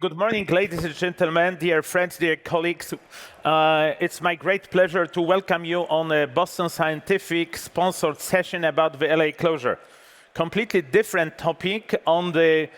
Good morning, ladies and gentlemen, dear friends, dear colleagues. It's my great pleasure to welcome you on a Boston Scientific sponsored session about the LAA closure. Completely different topic on the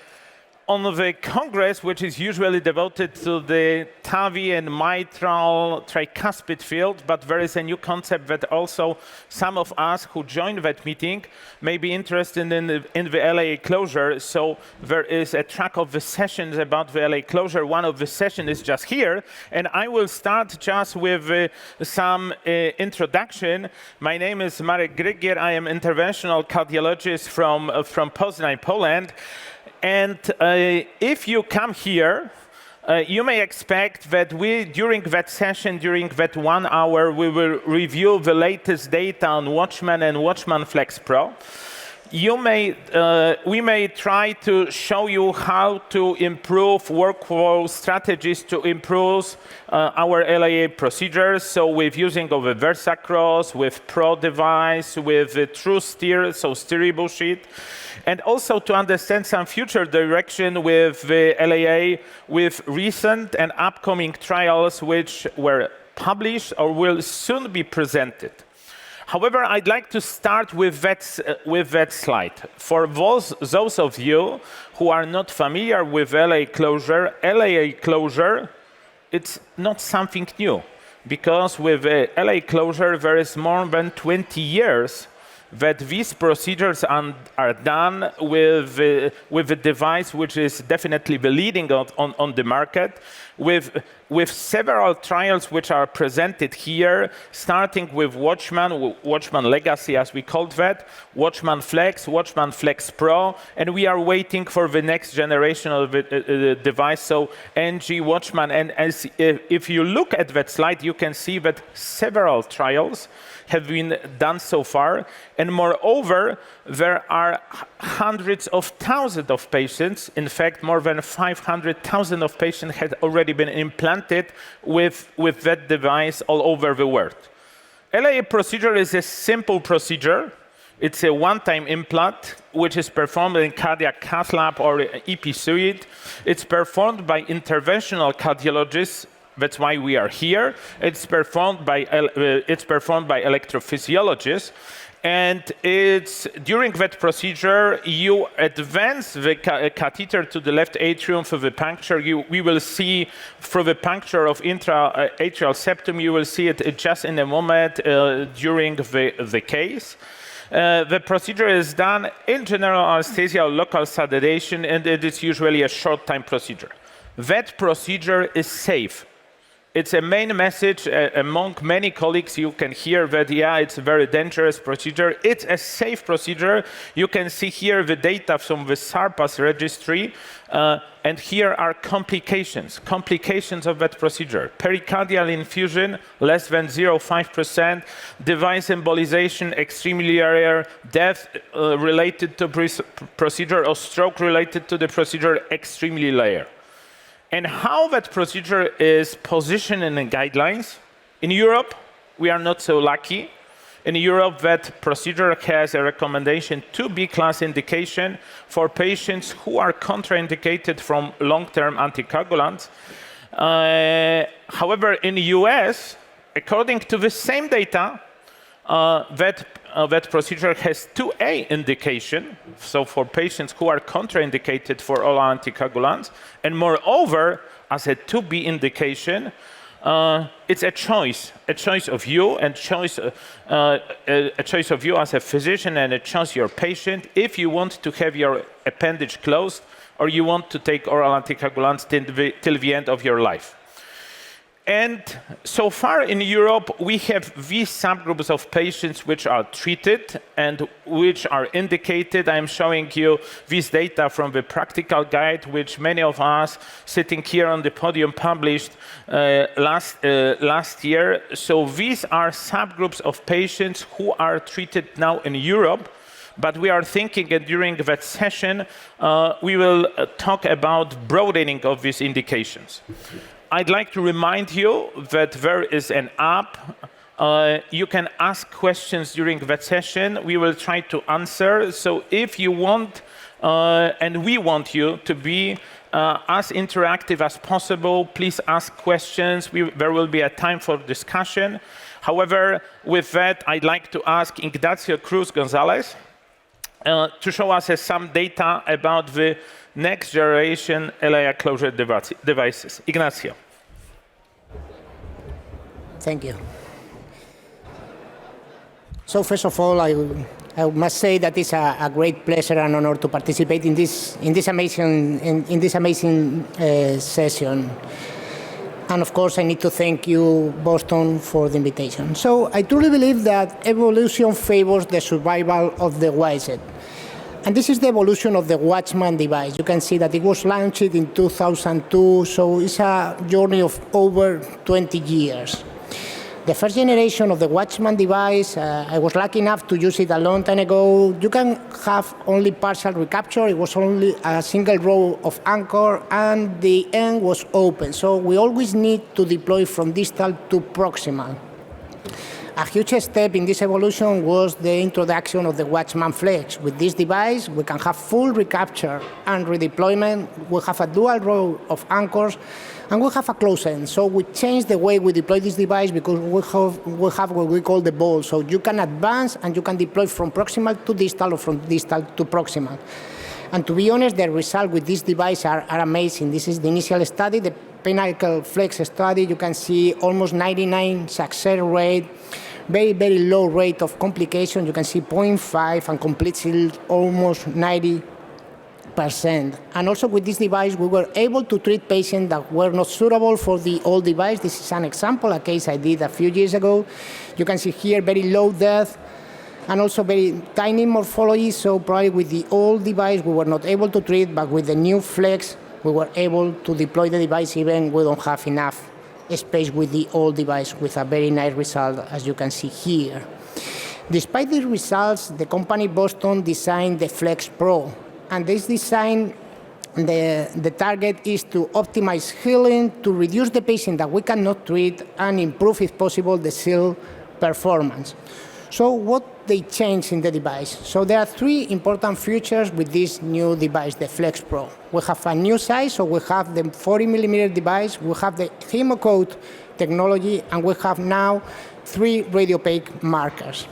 Congress, which is usually devoted to the TAVI and mitral tricuspid field, but there is a new concept that also some of us who joined that meeting may be interested in the LAA closure. So there is a track of the sessions about the LAA closure. One of the sessions is just here, and I will start just with some introduction. My name is Marek Grygier. I am interventional cardiologist from Poznań, Poland. And if you come here, you may expect that during that session, during that 1 hour, we will review the latest data on WATCHMAN and WATCHMAN Flex Pro. We may try to show you how to improve workflow strategies to improve our LAA procedures. So with using of a VersaCross, with Pro device, with a true steer, so steerable sheet. And also to understand some future direction with the LAA, with recent and upcoming trials which were published or will soon be presented. However, I'd like to start with that slide. For those of you who are not familiar with LAA closure, it's not something new. Because with LAA closure, there is more than 20 years that these procedures are done with a device which is definitely the leading on the market, with several trials which are presented here, starting with WATCHMAN Legacy, as we called that, WATCHMAN Flex, WATCHMAN Flex Pro, and we are waiting for the next generation of the device, so NG WATCHMAN. And if you look at that slide, you can see that several trials have been done so far, and moreover, there are hundreds of thousands of patients. In fact, more than 500,000 of patients had already been implanted with that device all over the world. LAA procedure is a simple procedure. It's a one-time implant, which is performed in cardiac cath lab or EP suite. It's performed by interventional cardiologists. That's why we are here. It's performed by electrophysiologists. And during that procedure, you advance the catheter to the left atrium for the puncture. We will see through the puncture of intra-atrial septum, you will see it just in a moment during the case. The procedure is done in general anesthesia or local sedation, and it is usually a short-time procedure. That procedure is safe. It's a main message among many colleagues. You can hear that, yeah, it's a very dangerous procedure. It's a safe procedure. You can see here the data from the SARPAS registry, and here are complications of that procedure. Pericardial infusion, less than 0.5%, device embolization, extremely rare, death related to procedure or stroke related to the procedure, extremely rare. And how that procedure is positioned in the guidelines. In Europe, we are not so lucky. In Europe, that procedure has a recommendation to B-class indication for patients who are contraindicated from long-term anticoagulants. However, in the US, according to the same data, that procedure has 2A indication, so for patients who are contraindicated for all anticoagulants, and moreover, as a 2B indication, it's a choice of you, and a choice of you as a physician, and a choice of your patient if you want to have your appendage closed or you want to take oral anticoagulants till the end of your life. And so far in Europe, we have these subgroups of patients which are treated and which are indicated. I'm showing you this data from the practical guide, which many of us sitting here on the podium published last year. So these are subgroups of patients who are treated now in Europe. But we are thinking, and during that session, we will talk about broadening of these indications. I'd like to remind you that there is an app. You can ask questions during that session. We will try to answer. So if you want, and we want you to be as interactive as possible. Please ask questions. There will be a time for discussion. However, with that, I'd like to ask Ignacio Cruz Gonzalez to show us some data about the next generation LAA closure devices. Ignacio. Thank you. So first of all, I must say that it's a great pleasure and honor to participate in this amazing session. And of course, I need to thank you, Boston, for the invitation. So I truly believe that evolution favors the survival of the wisest. And this is the evolution of the WATCHMAN device. You can see that it was launched in 2002, so it's a journey of over 20 years. The first generation of the WATCHMAN device, I was lucky enough to use it a long time ago. You can have only partial recapture. It was only a single row of anchor, and the end was open. So we always need to deploy from distal to proximal. A huge step in this evolution was the introduction of the WATCHMAN Flex. With this device, we can have full recapture and redeployment. We have a dual row of anchors, and we have a close end. So we changed the way we deploy this device because we have what we call the ball. So you can advance and you can deploy from proximal to distal or from distal to proximal. And to be honest, the results with this device are amazing. This is the initial study, the Pinnacle Flex study. You can see almost 99 success rate, very, very low rate of complication. You can see 0.5 and complete seal almost 90%. And also with this device, we were able to treat patients that were not suitable for the old device. This is an example, a case I did a few years ago. You can see here very low death and also very tiny morphology. So probably with the old device, we were not able to treat, but with the new Flex, we were able to deploy the device even we don't have enough space with the old device, with a very nice result, as you can see here. Despite these results, the company Boston designed the Flex Pro. And this design, the target is to optimize healing, to reduce the patient that we cannot treat, and improve, if possible, the seal performance. So what they changed in the device? So there are three important features with this new device, the Flex Pro. We have a new size, so we have the 40mm device, we have the HemoCode technology, and we have now 3 radiopaque markers.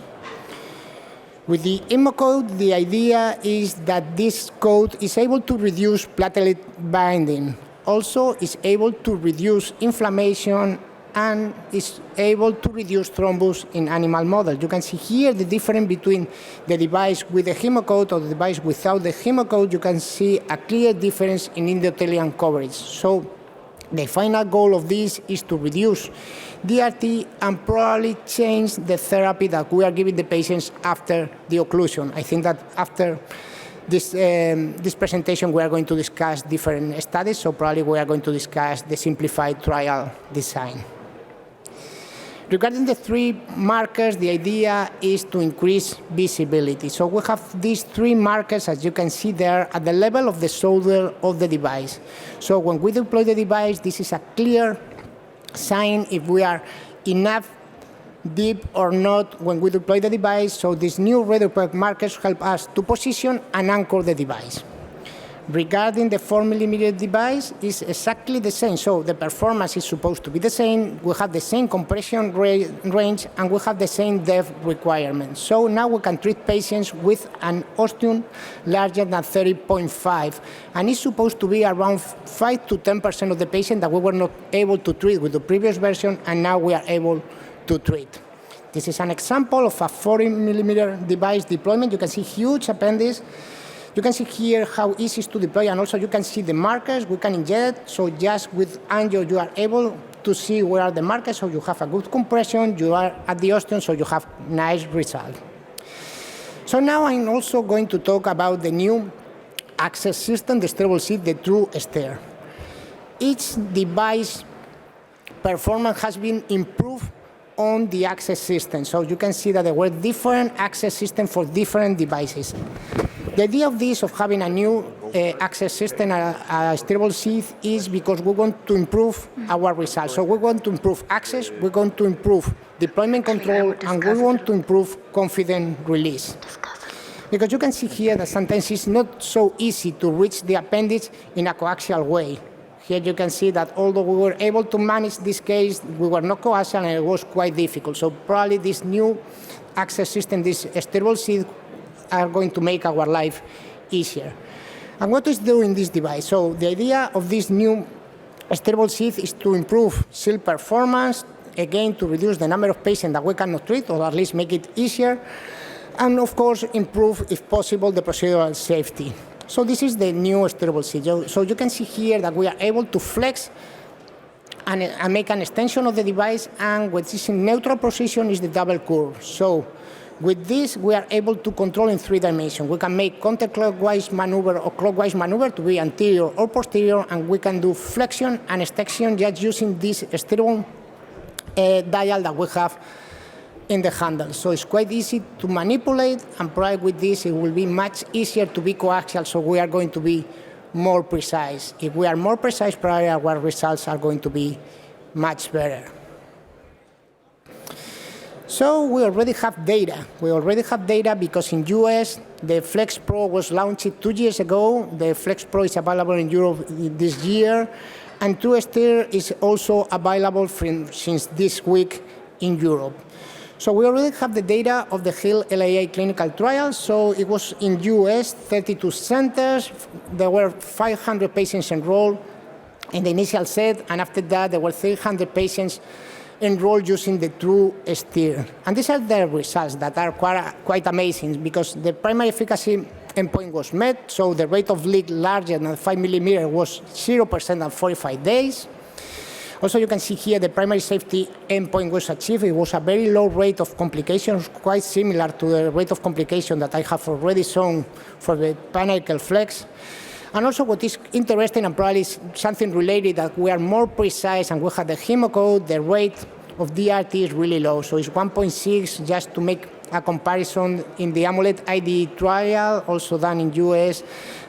With the HemoCode, the idea is that this code is able to reduce platelet binding. Also, is able to reduce inflammation and is able to reduce thrombus in animal models. You can see here the difference between the device with the HemoCode or the device without the HemoCode. You can see a clear difference in endothelium coverage. So the final goal of this is to reduce DRT and probably change the therapy that we are giving the patients after the occlusion. I think that after this presentation, we are going to discuss different studies, so probably we are going to discuss the simplified trial design. Regarding the 3 markers, the idea is to increase visibility. So we have these 3 markers, as you can see there, at the level of the shoulder of the device. So when we deploy the device, this is a clear sign if we are enough deep or not when we deploy the device. So these new radiopaque markers help us to position and anchor the device. Regarding the 4mm device, is exactly the same. So the performance is supposed to be the same. We have the same compression range, and we have the same depth requirements. So now we can treat patients with an ostium larger than 30.5, and it's supposed to be around 5 to 10% of the patients that we were not able to treat with the previous version, and now we are able to treat. This is an example of a 40mm device deployment. You can see huge appendage. You can see here how easy it is to deploy, and also you can see the markers we can inject. So just with angio, you are able to see where are the markers, so you have a good compression. You are at the ostium, so you have nice result. So now I'm also going to talk about the new access system, the steerable seat, the True Stair. Each device performance has been improved on the access system. So you can see that there were different access systems for different devices. The idea of this, of having a new access system, a steerable seat, is because we want to improve our results. So we want to improve access, we want to improve deployment control, and we want to improve confident release. Because you can see here that sometimes it's not so easy to reach the appendage in a coaxial way. Here you can see that although we were able to manage this case, we were not coaxial and it was quite difficult. So probably this new access system, this steerable seat, are going to make our life easier. And what is doing this device? So the idea of this new steerable seat is to improve seal performance, again to reduce the number of patients that we cannot treat, or at least make it easier, and of course improve, if possible, the procedural safety. So this is the new steerable seat. So you can see here that we are able to flex and make an extension of the device, and what is in neutral position is the double curve. So with this, we are able to control in 3 dimensions. We can make counterclockwise maneuver or clockwise maneuver to be anterior or posterior, and we can do flexion and extension just using this steerable dial that we have in the handle. So it's quite easy to manipulate, and probably with this it will be much easier to be coaxial, so we are going to be more precise. If we are more precise, probably our results are going to be much better. So we already have data. We already have data because in US, the Flex Pro was launched 2 years ago. The Flex Pro is available in Europe this year, and TrueSteer is also available since this week in Europe. So we already have the data of the HIL LAA clinical trial. So it was in US, 32 centers. There were 500 patients enrolled in the initial set, and after that there were 300 patients enrolled using the TrueSteer. And these are the results that are quite amazing, because the primary efficacy endpoint was met, so the rate of leak larger than 5 millimeters was 0% at 45 days. Also, you can see here the primary safety endpoint was achieved. It was a very low rate of complications, quite similar to the rate of complication that I have already shown for the Panacle Flex. And also what is interesting, and probably something related, that we are more precise, and we have the hemocode, the rate of DRT is really low. So it's 1.6, just to make a comparison. In the AMULET ID trial, also done in US,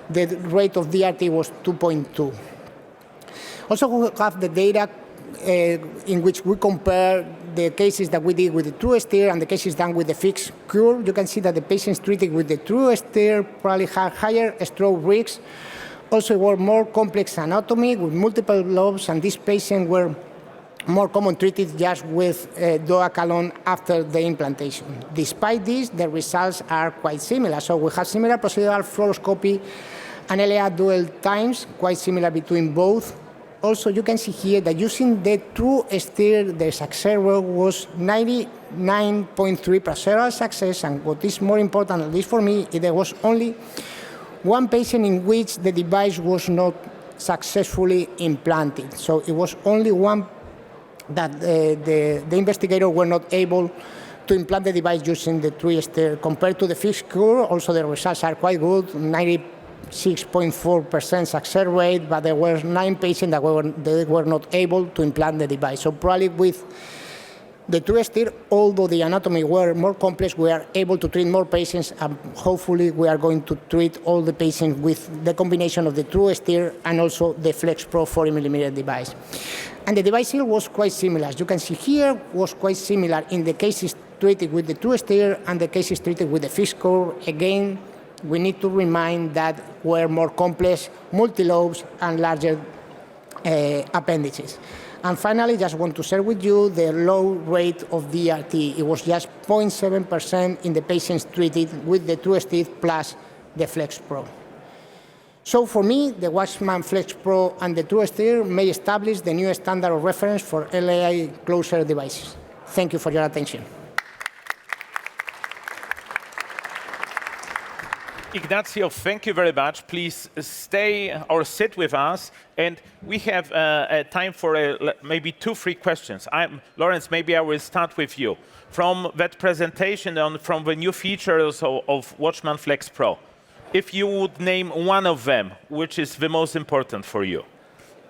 the rate of DRT was 2.2. Also, we have the data in which we compare the cases that we did with the TrueSteer and the cases done with the fixed curve. You can see that the patients treated with the TrueSteer probably had higher stroke risks. Also, were more complex anatomy with multiple lobes, and these patients were more common treated just with DOAC alone after the implantation. Despite this, the results are quite similar. So we have similar procedural fluoroscopy and LAA dual times, quite similar between both. Also, you can see here that using the TrueSteer, the success rate was 99.3% procedural success, and what is more important, at least for me, there was only 1 patient in which the device was not successfully implanted. So it was only one that the investigators were not able to implant the device using the TrueSteer. Compared to the fixed curve, also the results are quite good, 96.4% success rate, but there were 9 patients that were not able to implant the device. So probably with the TrueSteer, although the anatomy were more complex, we are able to treat more patients, and hopefully we are going to treat all the patients with the combination of the TrueSteer and also the Flex Pro 40mm device. And the device here was quite similar. As you can see here, was quite similar in the cases treated with the TrueSteer and the cases treated with the fixed curve. Again, we need to remind that were more complex, multi-lobes, and larger appendages. And finally, just want to share with you the low rate of DRT. It was just 0.7% in the patients treated with the TrueSteer plus the Flex Pro. So for me, the WATCHMAN Flex Pro and the TrueSteer may establish the new standard of reference for LAA closure devices. Thank you for your attention. Ignacio, thank you very much. Please stay or sit with us, and we have time for maybe 2-3 questions. Lawrence, maybe I will start with you. From that presentation on from the new features of WATCHMAN Flex Pro, if you would name one of them, which is the most important for you?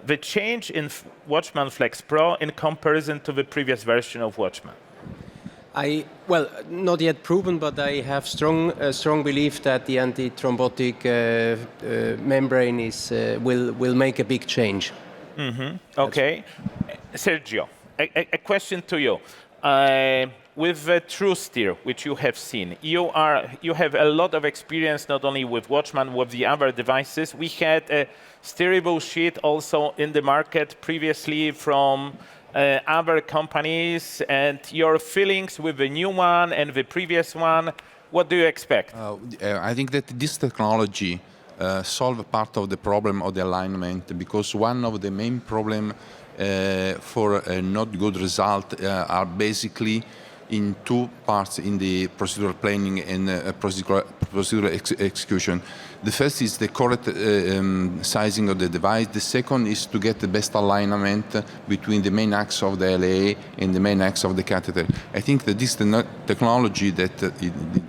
The change in WATCHMAN Flex Pro in comparison to the previous version of WATCHMAN. Well, not yet proven, but I have strong belief that the antithrombotic membrane will make a big change. Mm-hmm. Okay, Sergio, a question to you. with the true steer, which you have seen, you have a lot of experience not only with WATCHMAN, with the other devices. We had a steerable sheet also in the market previously from other companies, and your feelings with the new one and the previous one, what do you expect? I think that this technology solves part of the problem of the alignment, because one of the main problems for a not good result are basically in two parts in the procedural planning and procedural execution. The first is the correct sizing of the device. The second is to get the best alignment between the main axis of the LAA and the main axis of the catheter. I think that this technology that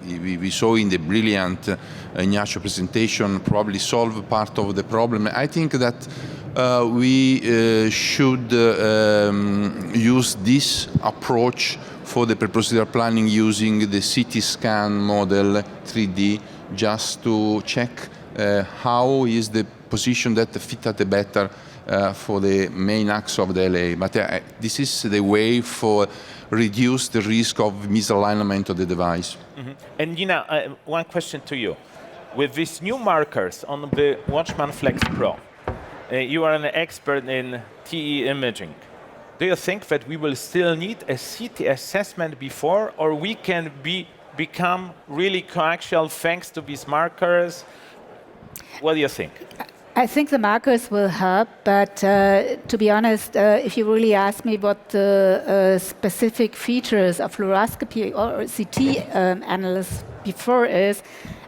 we saw in the brilliant Ignacio presentation probably solve part of the problem. I think that we should use this approach for the procedural planning using the CT scan model 3D, just to check how is the position that fit at the better for the main axis of the LA. But this is the way for reduce the risk of misalignment of the device. Mm-hmm. And Gina, one question to you. With these new markers on the WATCHMAN Flex Pro, you are an expert in TE imaging. Do you think that we will still need a CT assessment before, or we can become really coaxial thanks to these markers? What do you think? I think the markers will help, but to be honest, if you really ask me what the specific features of fluoroscopy or CT analysis before is,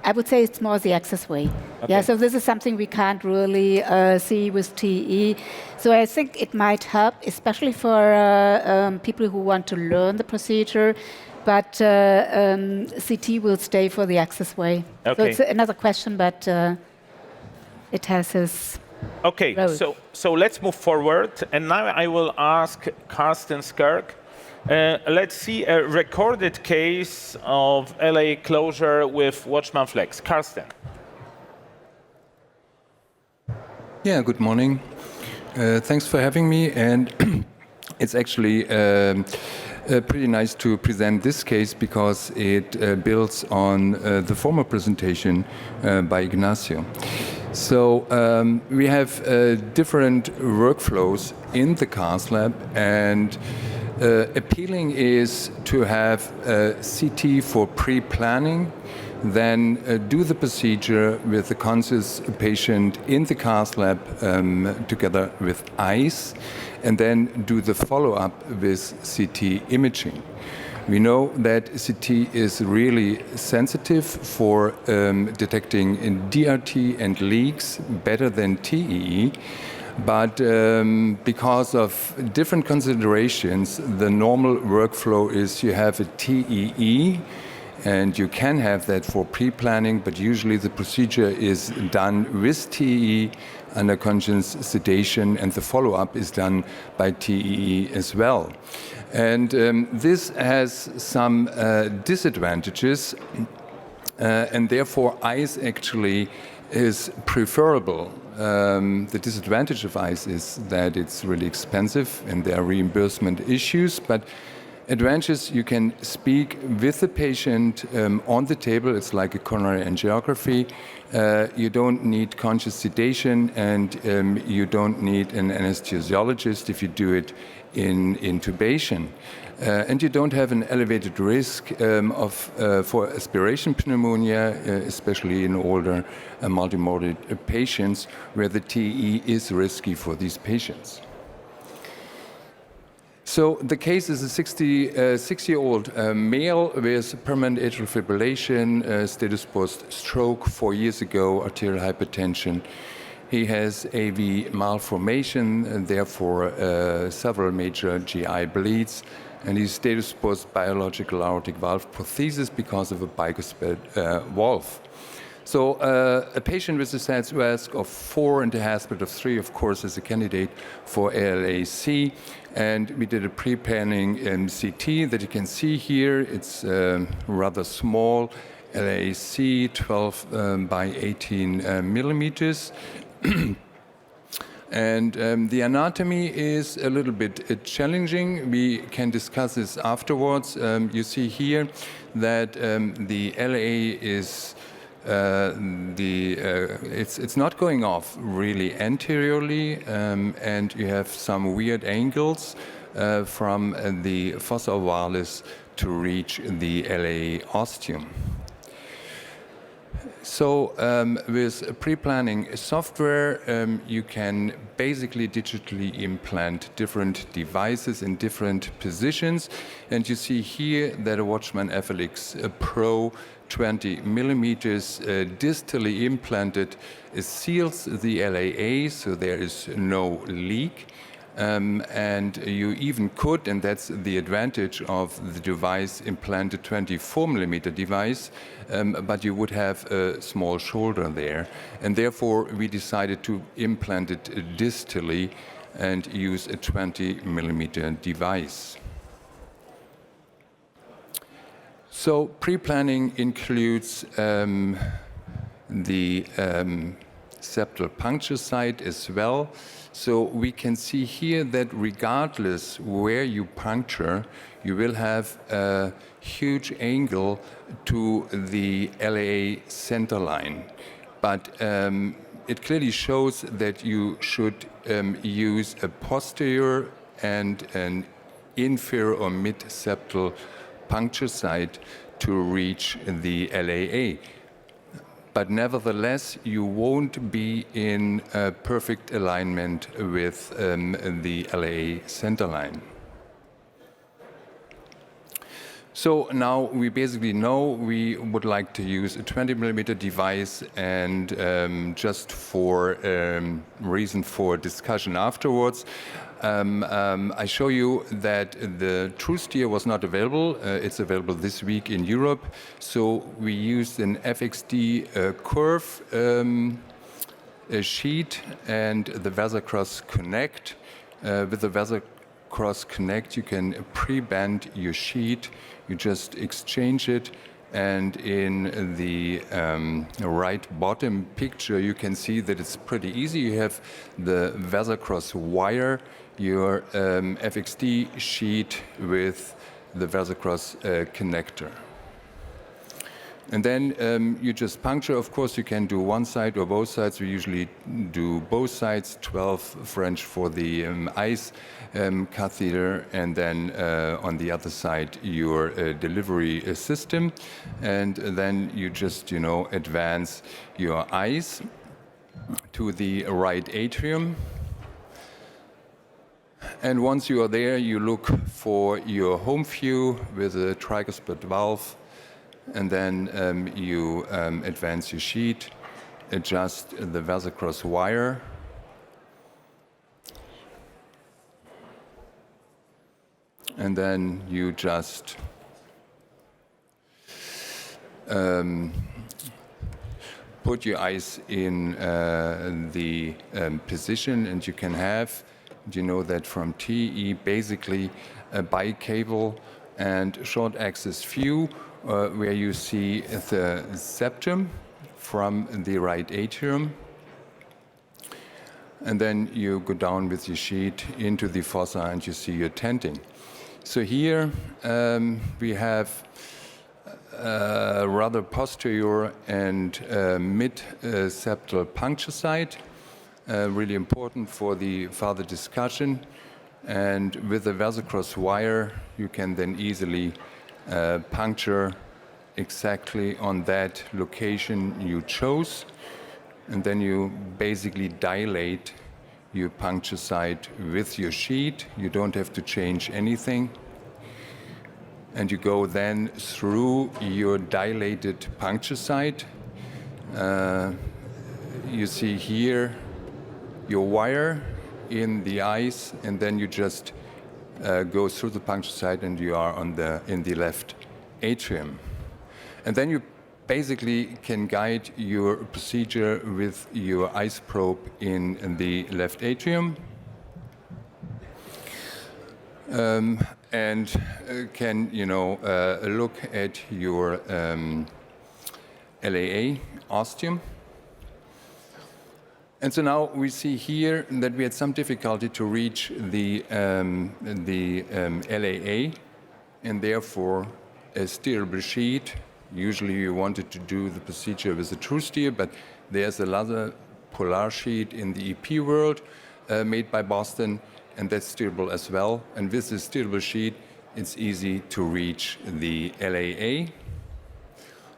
I would say it's more the access way. Okay. Yeah, so this is something we can't really see with TE. So I think it might help, especially for people who want to learn the procedure, but CT will stay for the access way. Okay. So it's another question, but it has its road. So let's move forward, and now I will ask Carsten Skirk. Let's see a recorded case of LAA closure with WATCHMAN Flex. Carsten. Yeah, good morning. Thanks for having me, and it's actually pretty nice to present this case because it builds on the former presentation by Ignacio. So we have different workflows in the CAS lab, and appealing is to have CT for pre-planning, then do the procedure with the conscious patient in the CAS lab together with ICE, and then do the follow-up with CT imaging. We know that CT is really sensitive for detecting DRT and leaks better than TEE. But because of different considerations, the normal workflow is you have a TEE, and you can have that for pre-planning, but usually the procedure is done with TEE under conscious sedation, and the follow-up is done by TEE as well. And this has some disadvantages, and therefore ICE actually is preferable. The disadvantage of ICE is that it's really expensive and there are reimbursement issues, but advantages, you can speak with the patient on the table. It's like a coronary angiography. You don't need conscious sedation, and you don't need an anesthesiologist if you do it in intubation. And you don't have an elevated risk for aspiration pneumonia, especially in older multimodal patients, where the TE is risky for these patients. So the case is a 66-year-old male with permanent atrial fibrillation, status post-stroke 4 years ago, arterial hypertension. He has AV malformation, and therefore several major GI bleeds, and he's status post-biological aortic valve prosthesis because of a bicuspid valve. So a patient with a SATS risk of 4 and a aspect of 3, of course, is a candidate for LAC. And we did a pre-planning CT that you can see here. It's rather small, LAC 12 by 18 millimeters. And the anatomy is a little bit challenging. We can discuss this afterwards. You see here that the LAA is it's not going off really anteriorly, and you have some weird angles from the fossa ovalis to reach the LAA ostium. So with pre-planning software, you can basically digitally implant different devices in different positions. And you see here that a WATCHMAN FLX Pro 20 millimeters distally implanted seals the LAA, so there is no leak. And you even could, and that's the advantage of the device, implant a 24 millimeter device, but you would have a small shoulder there. And therefore, we decided to implant it distally and use a 20 millimeter device. So pre-planning includes the septal puncture site as well. So we can see here that regardless where you puncture, you will have a huge angle to the LAA center line. But it clearly shows that you should use a posterior and an inferior or mid-septal puncture site to reach the LAA. But nevertheless, you won't be in perfect alignment with the LAA center line. So now we basically know we would like to use a 20 millimeter device, and just for reason for discussion afterwards, I show you that the TrueSteer was not available. It's available this week in Europe. So we used an FXD curve sheet and the VersaCross Connect. With the VersaCross Connect, you can pre-bend your sheet. You just exchange it. And in the right bottom picture, you can see that it's pretty easy. You have the VersaCross wire, your FXD sheet with the VersaCross connector. And then you just puncture. Of course, you can do one side or both sides. We usually do both sides, 12 French for the ICE catheter, and then on the other side, your delivery system. And then you just, advance your ICE to the right atrium. And once you are there, you look for your home view with a tricuspid valve. And then you advance your sheet, adjust the VersaCross wire, and then you just put your eyes in the position, and you can have, that from TE basically a bicable and short axis view, where you see the septum from the right atrium. And then you go down with your sheet into the fossa and you see your tenting. So here we have a rather posterior and mid-septal puncture site, really important for the further discussion. And with the VersaCross wire, you can then easily puncture exactly on that location you chose, and then you basically dilate your puncture site with your sheet. You don't have to change anything, and you go then through your dilated puncture site. You see here your wire in the eyes, and then you just go through the puncture site and you are in the left atrium. And then you basically can guide your procedure with your ICE probe in the left atrium. And can, look at your LAA ostium. And so now we see here that we had some difficulty to reach the LAA, and therefore a steerable sheet. Usually you wanted to do the procedure with a true steer, but there's another polar sheet in the EP world made by Boston, and that's steerable as well. And with this steerable sheet, it's easy to reach the LAA.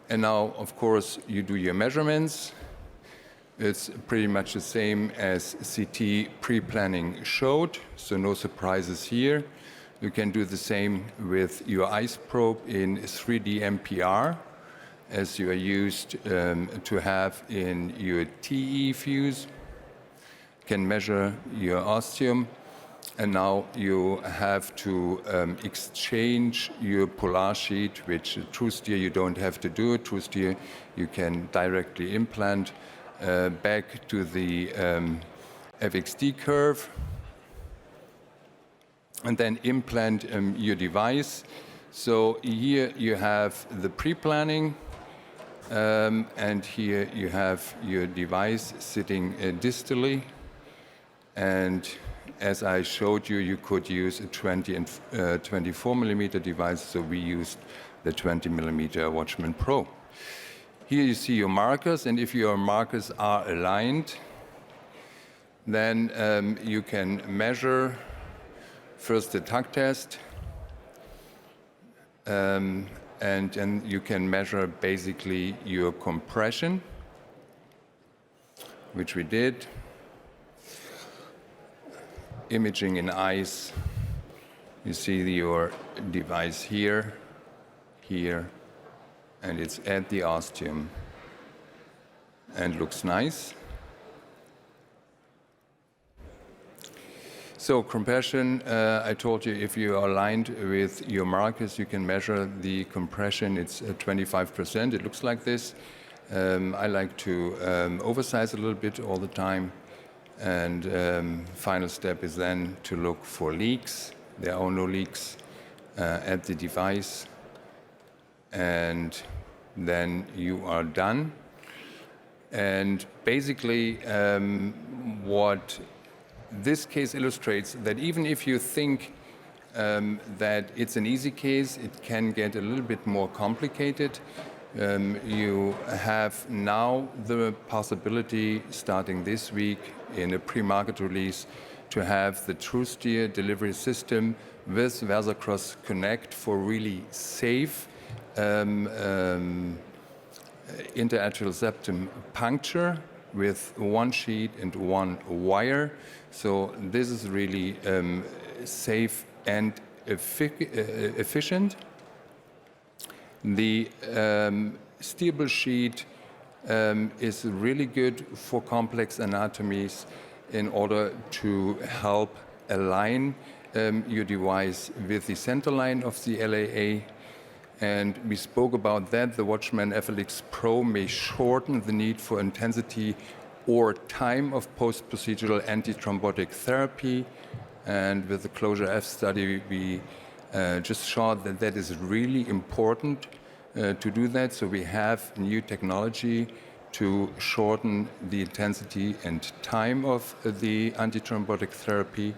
And now, of course, you do your measurements. It's pretty much the same as CT pre-planning showed, so no surprises here. You can do the same with your ICE probe in 3D MPR, as you are used to have in your TE fuse. You can measure your ostium, and now you have to exchange your polar sheet, which true steer you don't have to do. True steer you can directly implant back to the FXD curve, and then implant your device. So here you have the pre-planning, and here you have your device sitting distally. And as I showed you, you could use a 20 and 24 millimeter device, so we used the 20 millimeter WATCHMAN Pro. Here you see your markers, and if your markers are aligned, then you can measure first the tug test, and then you can measure basically your compression, which we did. Imaging in ICE, you see your device here, here, and it's at the ostium and looks nice. So compression, I told you if you are aligned with your markers, you can measure the compression. It's 25%. It looks like this. I like to oversize a little bit all the time. And final step is then to look for leaks. There are no leaks at the device. And then you are done. And basically what this case illustrates that even if you think that it's an easy case, it can get a little bit more complicated. You have now the possibility, starting this week in a pre-market release, to have the TrueSteer delivery system with VersaCross Connect for really safe interatrial septum puncture with one sheet and one wire. So this is really safe and efficient. The steerable sheet is really good for complex anatomies in order to help align your device with the center line of the LAA. And we spoke about that. The WATCHMAN FLX Pro may shorten the need for intensity or time of post-procedural antithrombotic therapy. And with the CLOSURE F study, we just showed that that is really important to do that. So we have new technology to shorten the intensity and time of the antithrombotic therapy.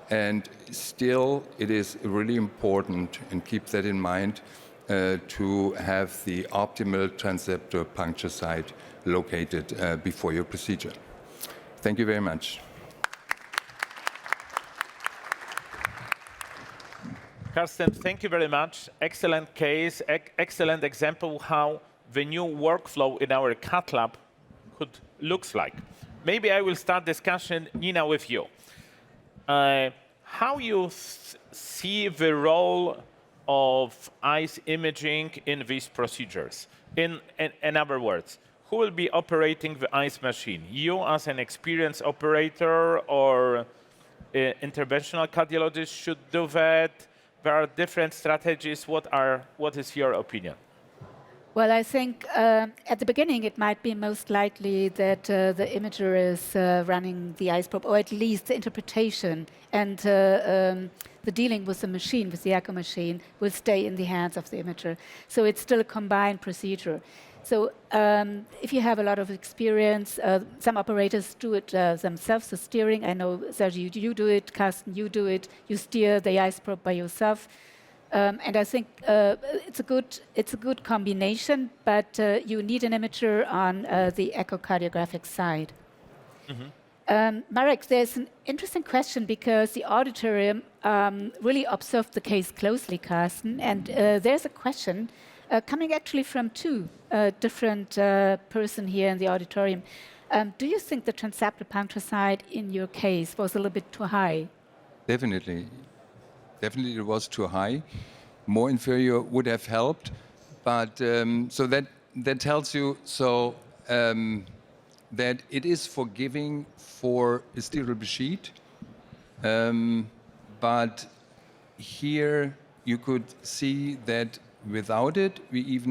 And still, it is really important, and keep that in mind, to have the optimal transeptal puncture site located before your procedure. Thank you very much. Carsten, thank you very much. Excellent case, excellent example how the new workflow in our cath lab looks like. Maybe I will start discussion, Nina, with you. How you see the role of ICE imaging in these procedures? In other words, who will be operating the ICE machine? You as an experienced operator, or interventional cardiologist should do that? There are different strategies. What is your opinion? Well, I think at the beginning it might be most likely that the imager is running the ICE probe, or at least the interpretation and the dealing with the machine, with the echo machine, will stay in the hands of the imager. So it's still a combined procedure. So if you have a lot of experience, some operators do it themselves, the steering. I know, Sergio, you do it, Carsten, you do it. You steer the ICE probe by yourself. And I think it's a good combination, but you need an imager on the echocardiographic side. Marek, there's an interesting question because the auditorium really observed the case closely, Carsten, and there's a question coming actually from two different person here in the auditorium. Do you think the transeptal puncture side in your case was a little bit too high? Definitely. Definitely it was too high. More inferior would have helped. But so that tells you that it is forgiving for a steerable sheet. But here you could see that without it, it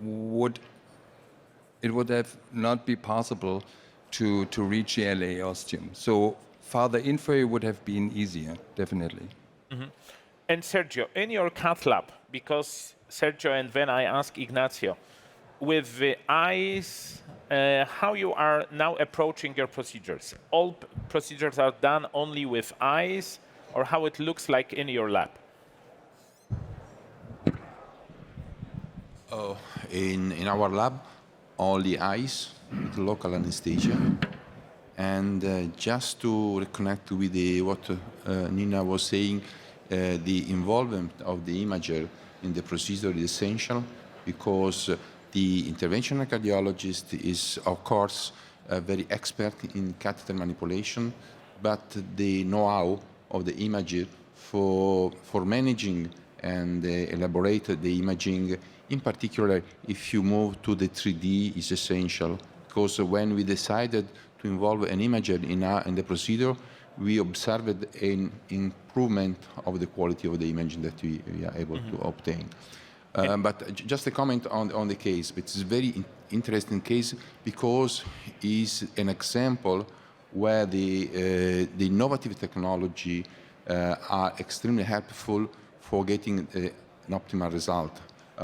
would have not be possible to reach the LAA ostium. So farther inferior would have been easier, definitely. And Sergio, in your cath lab, because Sergio and then I ask Ignacio, with the eyes, how you are now approaching your procedures? All procedures are done only with eyes, or how it looks like in your lab? In our lab, only eyes with local anesthesia. And just to reconnect with what Nina was saying, the involvement of the imager in the procedure is essential because the interventional cardiologist is, of course, very expert in catheter manipulation, but the know-how of the imager for managing and elaborate the imaging, in particular, if you move to the 3D, is essential. Because when we decided to involve an imager in the procedure, we observed an improvement of the quality of the imaging that we are able to obtain. But just a comment on the case. It's a very interesting case because it's an example where the innovative technology are extremely helpful for getting an optimal result.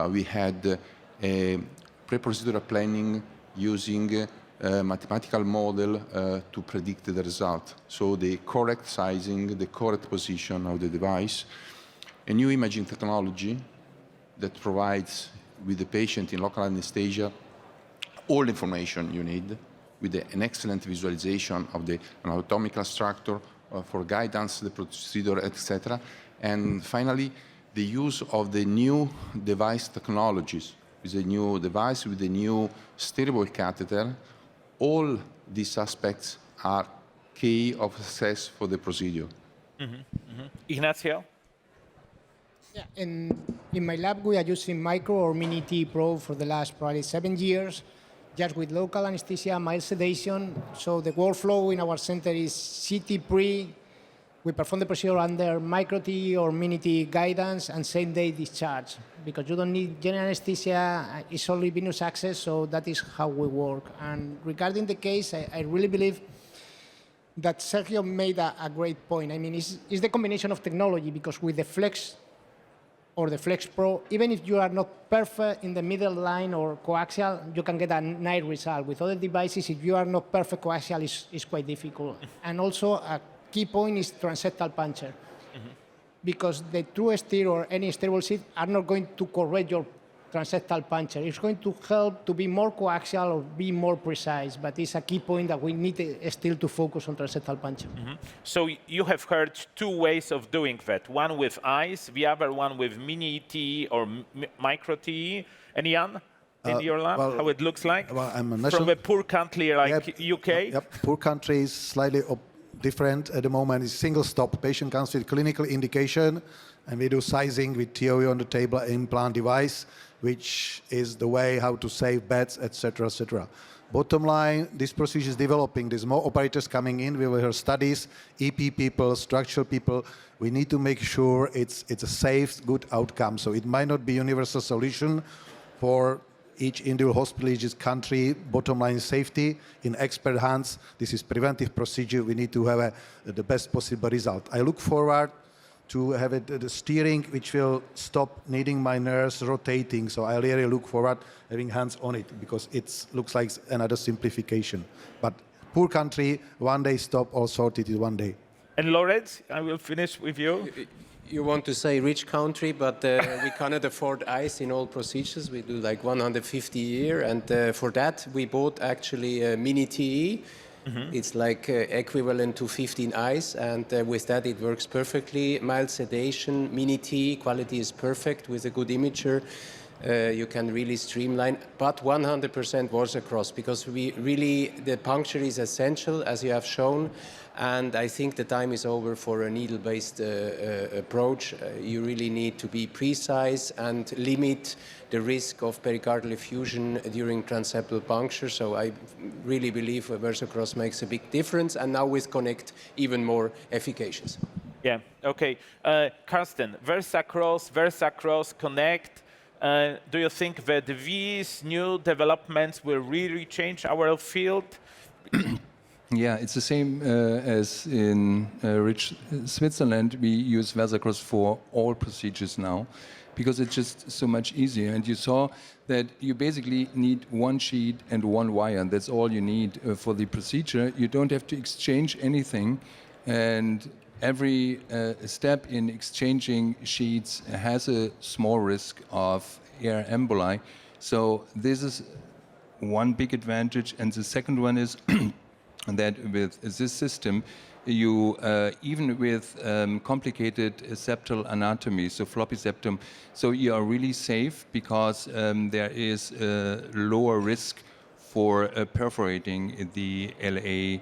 We had a pre-procedural planning using a mathematical model to predict the result. So the correct sizing, the correct position of the device, a new imaging technology that provides with the patient in local anesthesia all the information you need with an excellent visualization of the anatomical structure for guidance, the procedure, etc. And finally, the use of the new device technologies with a new device, with a new steerable catheter. All these aspects are key of success for the procedure. Ignacio? Yeah, in my lab, we are using micro or mini T probe for the last probably 7 years, just with local anesthesia, mild sedation. So the workflow in our center is CT pre. We perform the procedure under micro T or mini T guidance and same-day discharge because you don't need general anesthesia. It's only venous access, so that is how we work. And regarding the case, I really believe that Sergio made a great point. I mean, it's the combination of technology because with the Flex or the Flex Pro, even if you are not perfect in the middle line or coaxial, you can get a nice result. With other devices, if you are not perfect coaxial, it's quite difficult. And also, a key point is transeptal puncture. Because the true steer or any steerable sheet are not going to correct your transeptal puncture. It's going to help to be more coaxial or be more precise, but it's a key point that we need still to focus on transeptal puncture. So you have heard two ways of doing that. One with eyes, the other one with mini T or micro T. And Jan, in your lab, how it looks like? Well, I'm a from a poor country like UK? Yep, poor country is slightly different at the moment. It's single stop. Patient comes with clinical indication, and we do sizing with theory on the table, implant device, which is the way how to save beds, etc., etc. Bottom line, this procedure is developing. There's more operators coming in. We will hear studies, EP people, structural people. We need to make sure it's a safe, good outcome. So it might not be universal solution for each individual hospital, each country. Bottom line is safety. In expert hands, this is preventive procedure. We need to have the best possible result. I look forward to have the steering which will stop needing my nerves rotating. So I really look forward having hands on it because it looks like another simplification. But poor country, one day stop, all sorted in one day. And Lorenz, I will finish with you. You want to say rich country, but we cannot afford ice in all procedures. We do like 150 a year, and for that we bought actually a mini TE. It's like equivalent to 15 eyes, and with that it works perfectly. Mild sedation, mini T, quality is perfect with a good imager. You can really streamline, but 100% VersaCross, because the puncture is essential, as you have shown, and I think the time is over for a needle-based approach. You really need to be precise and limit the risk of pericardial effusion during transeptal puncture. So I really believe VersaCross makes a big difference, and now with Connect, even more efficacious. Yeah, okay. Carsten, VersaCross, Connect. Do you think that these new developments will really change our field? Yeah, it's the same as in rich Switzerland. We use VersaCross for all procedures now because it's just so much easier. And you saw that you basically need one sheet and one wire. That's all you need for the procedure. You don't have to exchange anything. And every step in exchanging sheets has a small risk of air emboli. So this is one big advantage. And the second one is that with this system, you, even with complicated septal anatomy, so floppy septum, so you are really safe because there is a lower risk for perforating the LAA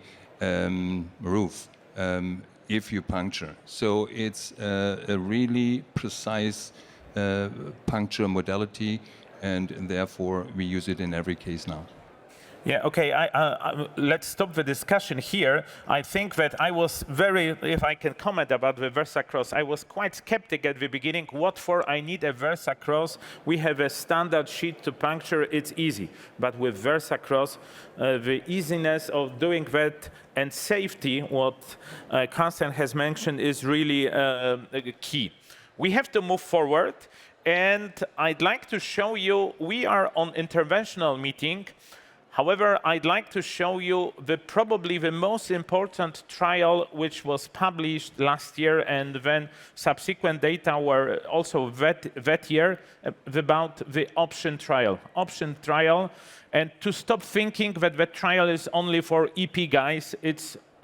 roof if you puncture. So it's a really precise puncture modality, and therefore we use it in every case now. Yeah, okay, let's stop the discussion here. I think that I was if I can comment about the VersaCross, I was quite skeptic at the beginning. What for I need a VersaCross? We have a standard sheet to puncture, it's easy. But with VersaCross, the easiness of doing that and safety, what Carsten has mentioned, is really key. We have to move forward, and I'd like to show you, we are on interventional meeting. However, I'd like to show you probably the most important trial which was published last year, and then subsequent data were also that year about the option trial. And to stop thinking that the trial is only for EP guys,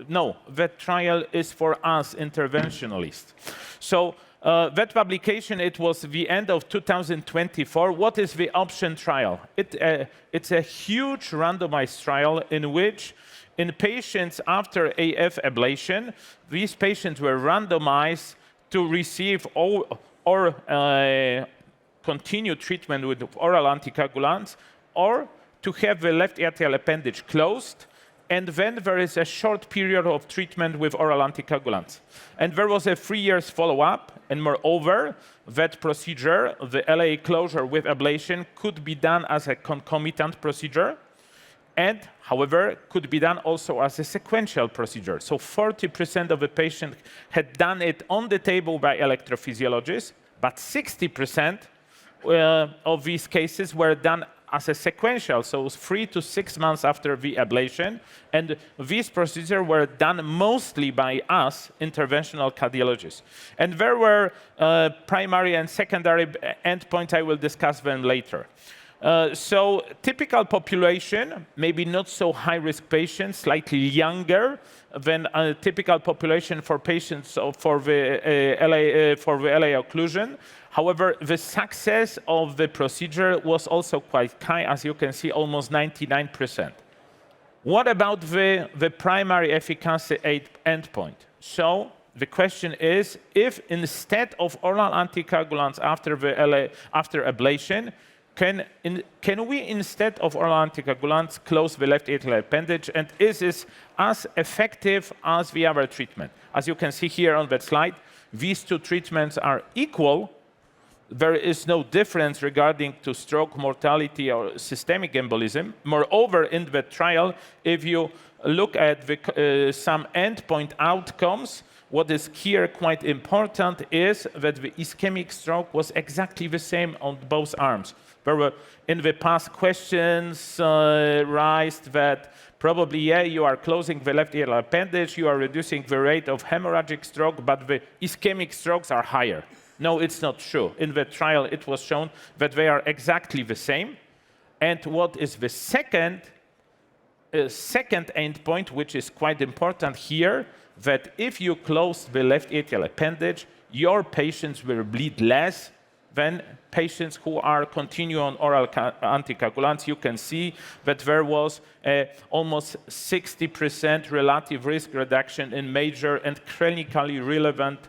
no, that trial is for us interventionalists. So that publication, it was the end of 2024. What is the option trial? It's a huge randomized trial in which, in patients after AF ablation, these patients were randomized to receive or continue treatment with oral anticoagulants, or to have the left atrial appendage closed, and then there is a short period of treatment with oral anticoagulants. And there was a 3 years follow-up, and moreover, that procedure, the LAA closure with ablation, could be done as a concomitant procedure, and, however, could be done also as a sequential procedure. So 40% of the patients had done it on the table by electrophysiologists, but 60% of these cases were done as a sequential, so it was 3 to 6 months after the ablation, and these procedures were done mostly by us, interventional cardiologists. And there were primary and secondary endpoints. I will discuss them later. So typical population, maybe not so high-risk patients, slightly younger than a typical population for patients for the LAA occlusion. However, the success of the procedure was also quite high, as you can see, almost 99%. What about the primary efficacy endpoint? So the question is, if instead of oral anticoagulants after ablation, can we, instead of oral anticoagulants, close the left atrial appendage, and is this as effective as the other treatment? As you can see here on that slide, these two treatments are equal. there is no difference regarding to stroke mortality or systemic embolism. Moreover, in the trial, if you look at some endpoint outcomes, what is here quite important is that the ischemic stroke was exactly the same on both arms. There were in the past questions raised that probably, yeah, you are closing the left atrial appendage, you are reducing the rate of hemorrhagic stroke, but the ischemic strokes are higher. No, it's not true. In the trial, it was shown that they are exactly the same. And what is the second endpoint, which is quite important here, that if you close the left atrial appendage, your patients will bleed less than patients who are continue on oral anticoagulants. You can see that there was almost 60% relative risk reduction in major and clinically relevant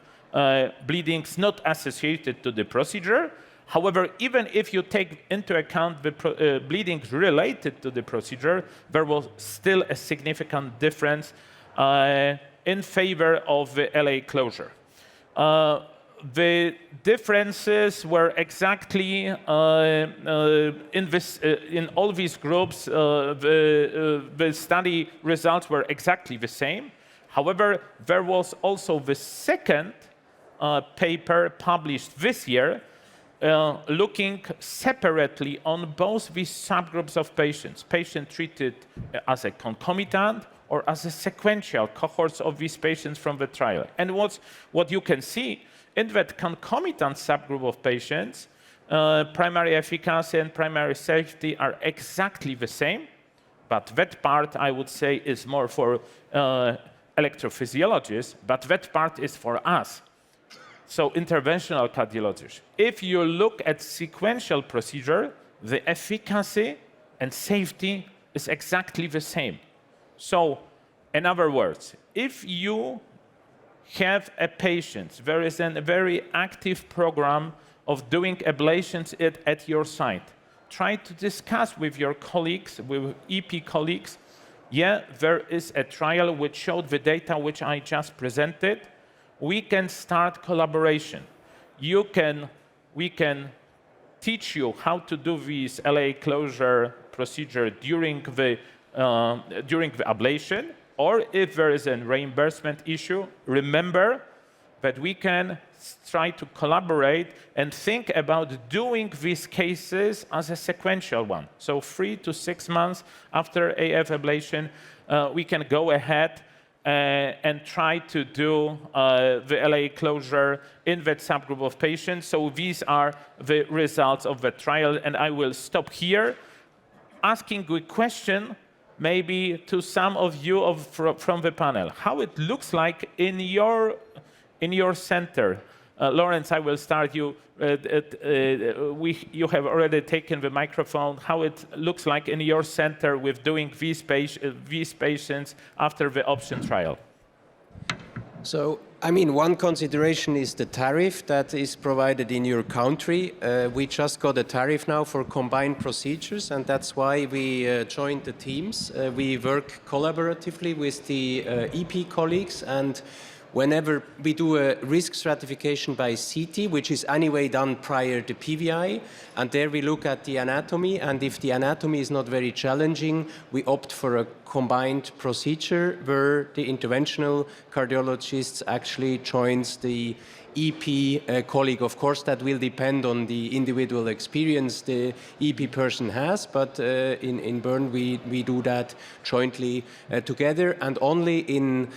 bleedings not associated to the procedure. However, even if you take into account the bleedings related to the procedure, there was still a significant difference in favor of the LAA closure. The differences were exactly in all these groups. The study results were exactly the same. However, there was also the second paper published this year looking separately on both these subgroups of patients, patients treated as a concomitant or as a sequential cohorts of these patients from the trial. And what you can see in that concomitant subgroup of patients, primary efficacy and primary safety are exactly the same, but that part, I would say, is more for electrophysiologists, but that part is for us. So interventional cardiologists. If you look at sequential procedure, the efficacy and safety is exactly the same. So, in other words, if you have a patient, there is a very active program of doing ablations at your site. Try to discuss with your colleagues, with EP colleagues, yeah, there is a trial which showed the data which I just presented. We can start collaboration. We can teach you how to do this LAA closure procedure during the ablation, or if there is a reimbursement issue, remember that we can try to collaborate and think about doing these cases as a sequential one. So 3 to 6 months after AF ablation, we can go ahead and try to do the LAA closure in that subgroup of patients. So these are the results of the trial, and I will stop here, asking a question maybe to some of you from the panel, how it looks like in your center. Lawrence, I will start you. You have already taken the microphone. How it looks like in your center with doing these patients after the option trial? So, I mean, one consideration is the tariff that is provided in your country. We just got a tariff now for combined procedures, and that's why we joined the teams. We work collaboratively with the EP colleagues, and whenever we do a risk stratification by CT, which is anyway done prior to PVI, and there we look at the anatomy, and if the anatomy is not very challenging, we opt for a combined procedure where the interventional cardiologist actually joins the EP colleague. Of course, that will depend on the individual experience the EP person has, but in Bern we do that jointly together, and only in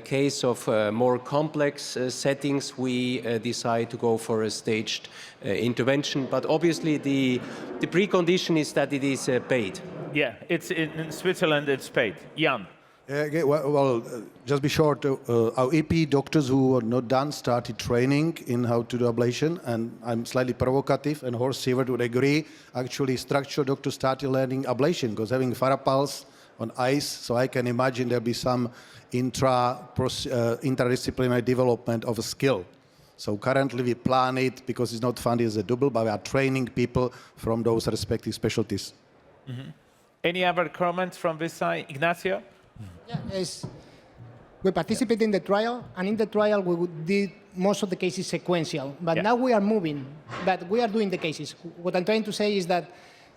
case of more complex settings we decide to go for a staged intervention. But obviously the precondition is that it is paid. Yeah, it's in Switzerland it's paid. Jan. Okay, well, just be short. Our EP doctors who are not done started training in how to do ablation, and I'm slightly provocative, and Horst Sievert would agree. Actually, structural doctors started learning ablation because having Farapulse on ice, so I can imagine there'll be some interdisciplinary development of a skill. So currently we plan it because it's not funded as a double, but we are training people from those respective specialties. Mm-hmm. Any other comments from this side? Ignacio? Yeah, We participate in the trial, and in the trial we did most of the cases sequential. But now we are moving, but we are doing the cases. What I'm trying to say is that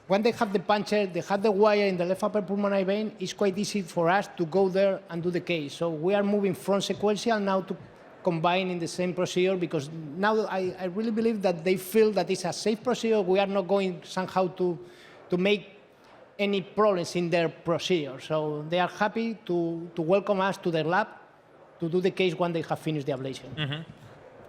when they have the puncture, they have the wire in the left upper pulmonary vein, it's quite easy for us to go there and do the case. So we are moving from sequential now to combine in the same procedure, because now I really believe that they feel that it's a safe procedure. We are not going somehow to make any problems in their procedure. So they are happy to welcome us to their lab to do the case when they have finished the ablation. Mm-hmm.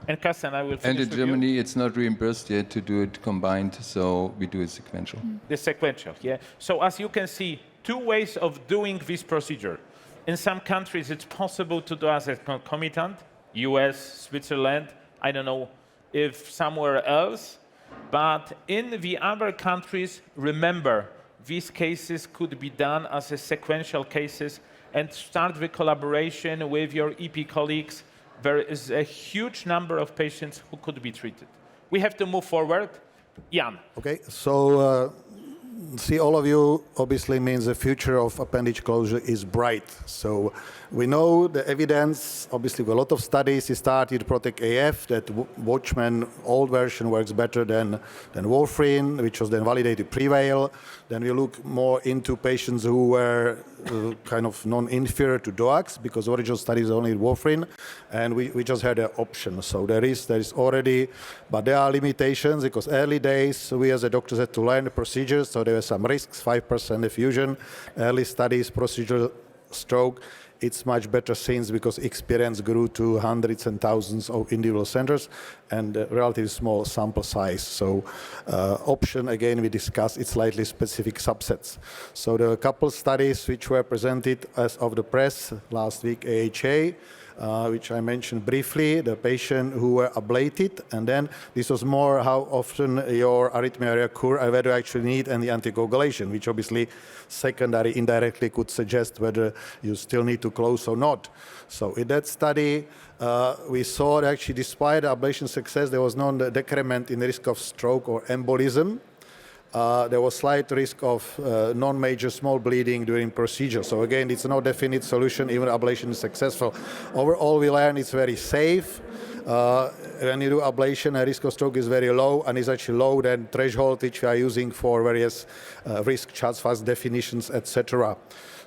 And Carsten, I will finish And in with Germany, you. it's not reimbursed yet to do it combined, so we do it sequential. The sequential, yeah. So as you can see, 2 ways of doing this procedure. In some countries, it's possible to do as a concomitant, US, Switzerland, I don't know if somewhere else. But in the other countries, remember, these cases could be done as a sequential cases, and start the collaboration with your EP colleagues. There is a huge number of patients who could be treated. We have to move forward. Jan. Okay, so see, all of you obviously means the future of appendage closure is bright. So we know the evidence, obviously with a lot of studies, it started Protect AF, that WATCHMAN old version works better than warfarin, which was then validated Prevail. Then we look more into patients who were kind of non-inferior to DOACs, because original studies only warfarin, and we just had an option. So there is already, but there are limitations, because early days we as a doctors had to learn the procedures, so there were some risks, 5% effusion, early studies, procedural stroke. It's much better since, because experience grew to hundreds and thousands of individual centers and a relatively small sample size. So option, again, we discussed, it's slightly specific subsets. So there are a couple studies which were presented as of the press last week, AHA, which I mentioned briefly, the patient who were ablated, and then this was more how often your arrhythmia occur and whether you actually need any anticoagulation, which obviously secondary indirectly could suggest whether you still need to close or not. So in that study, we saw that actually despite ablation success, there was no decrement in the risk of stroke or embolism. There was slight risk of non-major small bleeding during procedure. So again, it's no definite solution, even ablation is successful. Overall, we learned it's very safe. When you do ablation, the risk of stroke is very low, and is actually lower than threshold which we are using for various risk CHAF definitions, etc.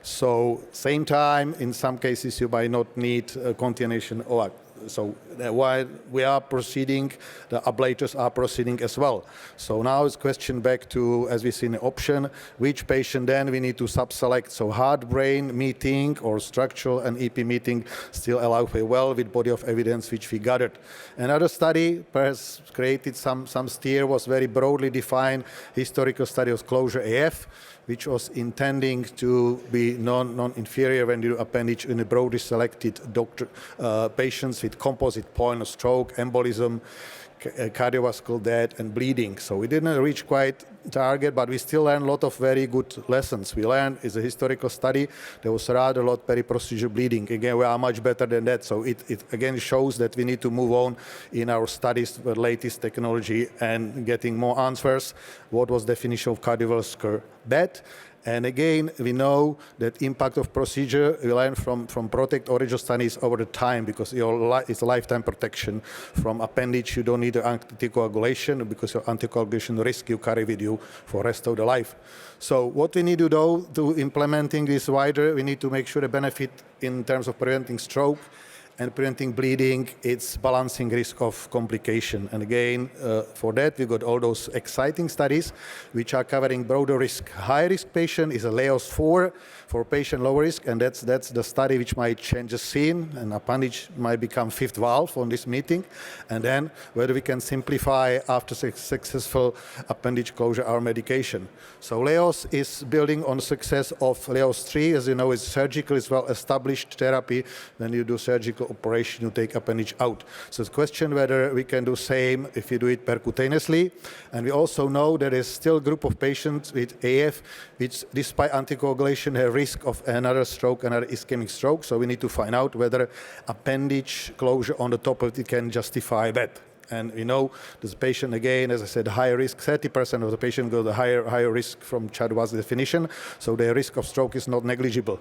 So same time, in some cases, you might not need continuation OAC. So while we are proceeding, the ablators are proceeding as well. So now it's question back to, as we see in the option, which patient then we need to sub-select. So heart brain meeting or structural and EP meeting still allow very well with body of evidence which we gathered. Another study perhaps created some steer, was very broadly defined historical study of closure AF, which was intending to be non-inferior when you do appendage in a broadly selected patients with composite point of stroke, embolism, cardiovascular death, and bleeding. So we didn't reach quite target, but we still learned a lot of very good lessons. We learned, is a historical study, there was rather a lot peri-procedure bleeding. Again, we are much better than that. So it again shows that we need to move on in our studies with latest technology and getting more answers. What was definition of cardiovascular death? And again, we know that impact of procedure, we learn from Protect original studies over the time, because it's a lifetime protection. From appendage, you don't need anticoagulation, because your anticoagulation risk you carry with you for the rest of the life. So what we need to do to implementing this wider, we need to make sure the benefit in terms of preventing stroke and preventing bleeding, it's balancing risk of complication. And again, for that, we got all those exciting studies which are covering broader risk. High risk patient is a LAAOS IV for patient low risk, and that's the study which might change the scene, and appendage might become fifth valve on this meeting. And then whether we can simplify after successful appendage closure our medication. So LAAOS is building on the success of LAAOS III. As you know, it's surgical, it's well-established therapy. When you do surgical operation, you take appendage out. So it's a question whether we can do same if you do it percutaneously. And we also know there is still a group of patients with AF which, despite anticoagulation, have risk of another stroke, another ischemic stroke. So we need to find out whether appendage closure on the top of it can justify that. And we know this patient, again, as I said, higher risk, 30% of the patient go to higher risk from CHAF definition. So their risk of stroke is not negligible.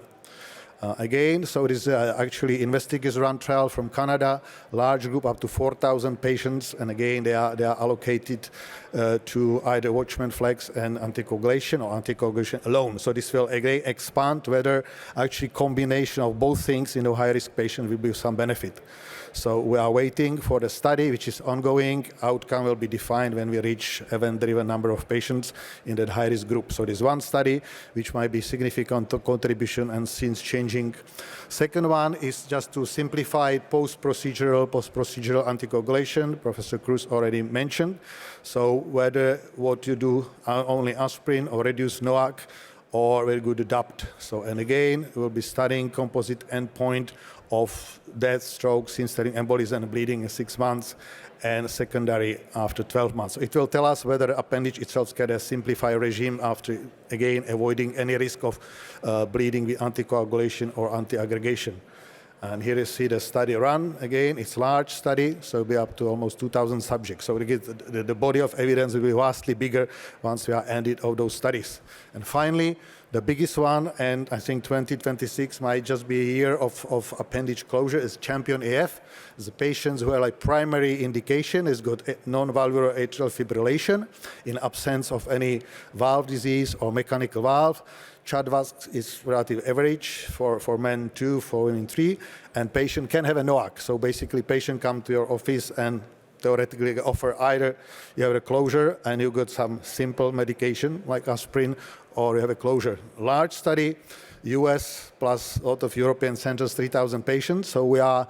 Again, so it is actually investigators-run trial from Canada, large group up to 4,000 patients, and again they are allocated to either WATCHMAN Flex and anticoagulation or anticoagulation alone. So this will again expand whether actually combination of both things in a high-risk patient will be some benefit. So we are waiting for the study, which is ongoing. Outcome will be defined when we reach event-driven number of patients in that high-risk group. So there's one study which might be significant contribution and since changing. Second one is just to simplify post-procedural anticoagulation. Professor Cruz already mentioned. So whether what you do only aspirin or reduce NOAC or very good adapt. So, and again, we'll be studying composite endpoint of death, stroke, systemic embolism and bleeding in 6 months and secondary after 12 months. So it will tell us whether the appendage itself can a simplified regime after, again, avoiding any risk of bleeding with anticoagulation or anti-aggregation. And here you see the study run. Again, it's a large study, so it'll be up to almost 2,000 subjects. So the body of evidence will be vastly bigger once we are ended of those studies. And finally, the biggest one, and I think 2026 might just be a year of appendage closure, is CHAMPION AF. The patients who are like primary indication has got non-valvular atrial fibrillation in absence of any valve disease or mechanical valve. CHADVAS is relative average for men 2, for women 3, and patient can have a NOAC. So basically, patient come to your office and theoretically offer either you have a closure and you got some simple medication like aspirin, or you have a closure. Large study, US plus a lot of European centers, 3,000 patients. So we are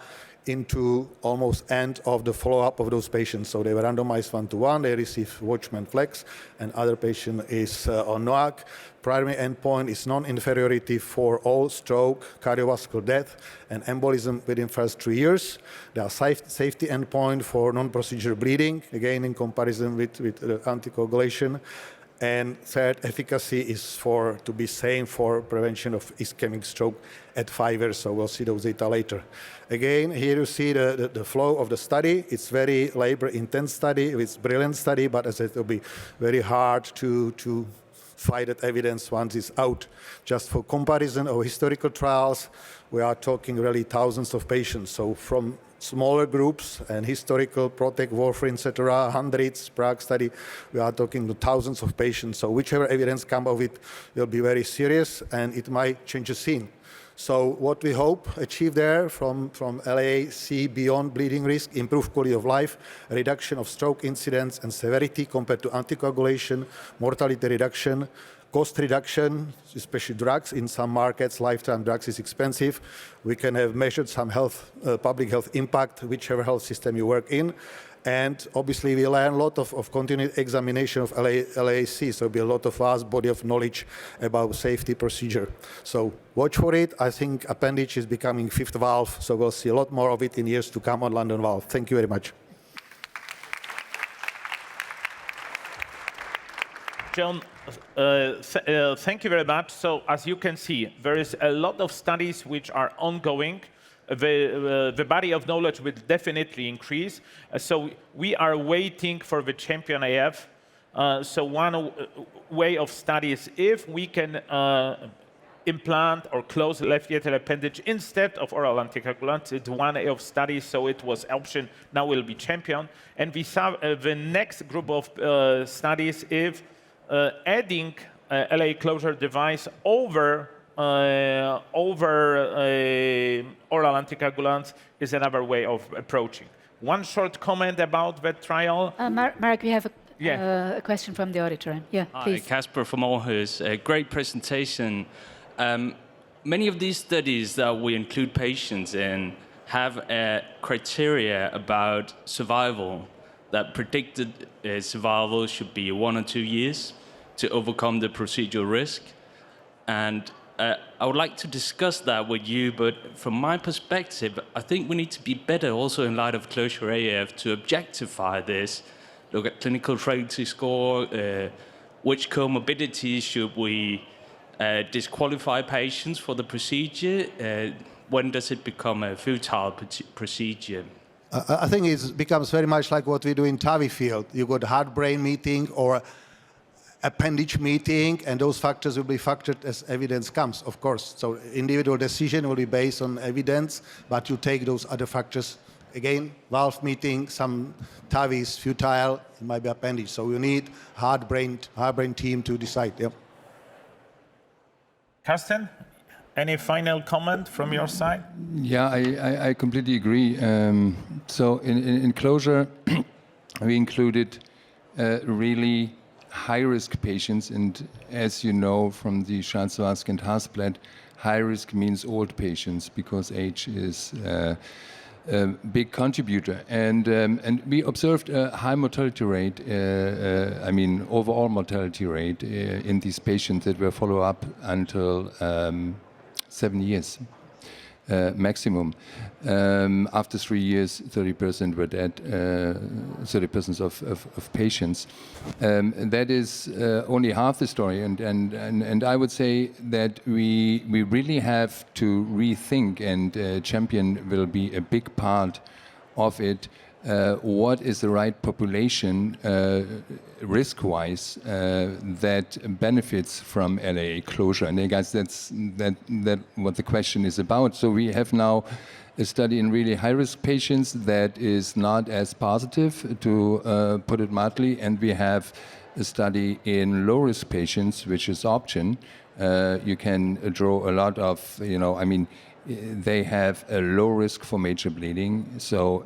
into almost end of the follow-up of those patients. So they were randomized 1-to-1, they receive WATCHMAN Flex, and other patient is on NOAC. Primary endpoint is non-inferiority for all stroke, cardiovascular death, and embolism within first 3 years. There are safety endpoint for non-procedural bleeding, again in comparison with anticoagulation. And third, efficacy is to be same for prevention of ischemic stroke at 5 years. So we'll see those data later. Again, here you see the flow of the study. It's very labor-intense study. It's brilliant study, but as I said, it will be very hard to find that evidence once it's out. Just for comparison of historical trials, we are talking really thousands of patients. So from smaller groups and historical, Protect, warfarin, etc., hundreds, Prague study, we are talking to thousands of patients. So whichever evidence comes of it will be very serious and it might change the scene. So what we hope achieve there from LAA, see beyond bleeding risk, improve quality of life, reduction of stroke incidence and severity compared to anticoagulation, mortality reduction, cost reduction, especially drugs. In some markets, lifetime drugs is expensive. We can have measured some health, public health impact, whichever health system you work in. And obviously, we learn a lot of continued examination of LAAC, so there'll be a lot of vast body of knowledge about safety procedure. So watch for it. I think appendage is becoming fifth valve, so we'll see a lot more of it in years to come on London Valve. Thank you very much. John, thank you very much. So as you can see, there is a lot of studies which are ongoing. The body of knowledge will definitely increase. So we are waiting for the CHAMPION AF. So one way of study is if we can implant or close left atrial appendage instead of oral anticoagulants. It's one way of study, so it was option. Now will be CHAMPION. And we saw the next group of studies if adding LAA closure device over oral anticoagulants is another way of approaching. One short comment about that trial. Mark, we have a question from the auditorium. Yeah, please. Hi, Casper from Aarhus. A great presentation. Many of these studies that we include patients in have a criteria about survival that predicted survival should be 1 or 2 years to overcome the procedural risk. And I would like to discuss that with you, but from my perspective, I think we need to be better also in light of Closure AF to objectify this, look at clinical frailty score, which comorbidities should we disqualify patients for the procedure, when does it become a futile procedure? I think it becomes very much like what we do in TAVI field. You got heart-brain meeting or appendage meeting, and those factors will be factored as evidence comes, of course. So individual decision will be based on evidence, but you take those other factors. Again, valve meeting, some TAVI is futile, it might be appendage. So you need hard-brain team to decide. Yep. Carsten, any final comment from your side? Yeah, I completely agree. So in closure, we included really high-risk patients, and as you know from the Schanzowski and Hasblad, high risk means old patients because age is a big contributor. And we observed a high mortality rate, overall mortality rate in these patients that were followed up until 7 years. Maximum. After 3 years, 30% were dead, 30% of patients. That is only half the story, and I would say that we really have to rethink, and CHAMPION will be a big part of it. What is the right population risk-wise that benefits from LAA closure? And I guess that's what the question is about. So we have now a study in really high-risk patients that is not as positive, to put it mildly, and we have a study in low-risk patients, which is option. You can draw a lot of, they have a low risk for major bleeding, so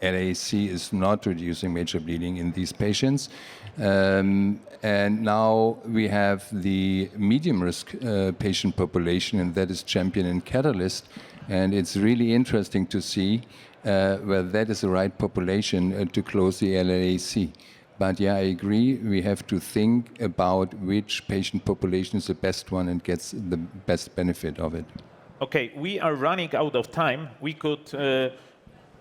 LAC is not reducing major bleeding in these patients. And now we have the medium risk patient population, and that is CHAMPION and CATALYST. And it's really interesting to see whether that is the right population to close the LAC. But yeah, I agree, we have to think about which patient population is the best one and gets the best benefit of it. Okay, we are running out of time. We could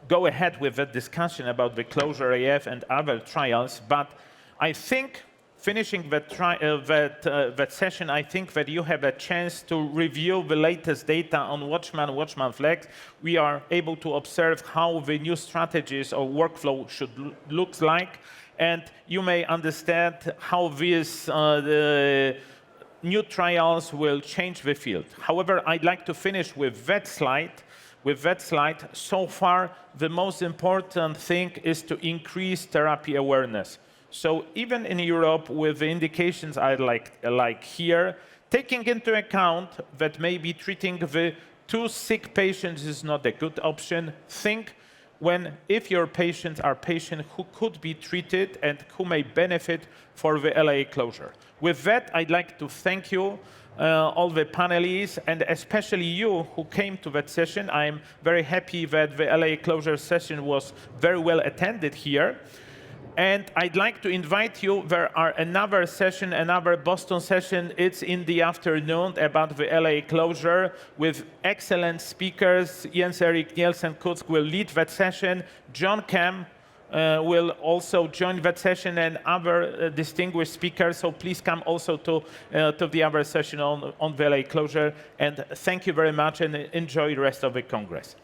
go ahead with that discussion about the closure AF and other trials, but I think finishing that session, I think that you have a chance to review the latest data on WATCHMAN Flex. We are able to observe how the new strategies or workflow should look like, and you may understand how these the new trials will change the field. However, I'd like to finish with that slide. So far, the most important thing is to increase therapy awareness. So even in Europe, with the indications I like here, taking into account that maybe treating the too sick patients is not a good option, think if your patients are patients who could be treated and who may benefit for the LAA closure. With that, I'd like to thank you, all the panelists, and especially you who came to that session. I'm very happy that the LAA closure session was very well attended here. And I'd like to invite you, there are another session, another Boston session. It's in the afternoon about the LAA closure with excellent speakers. Jens-Erik Nielsen-Kutsk will lead that session. John Kem will also join that session, and other distinguished speakers. So please come also to the other session on the LAA closure. And thank you very much, and enjoy the rest of the Congress.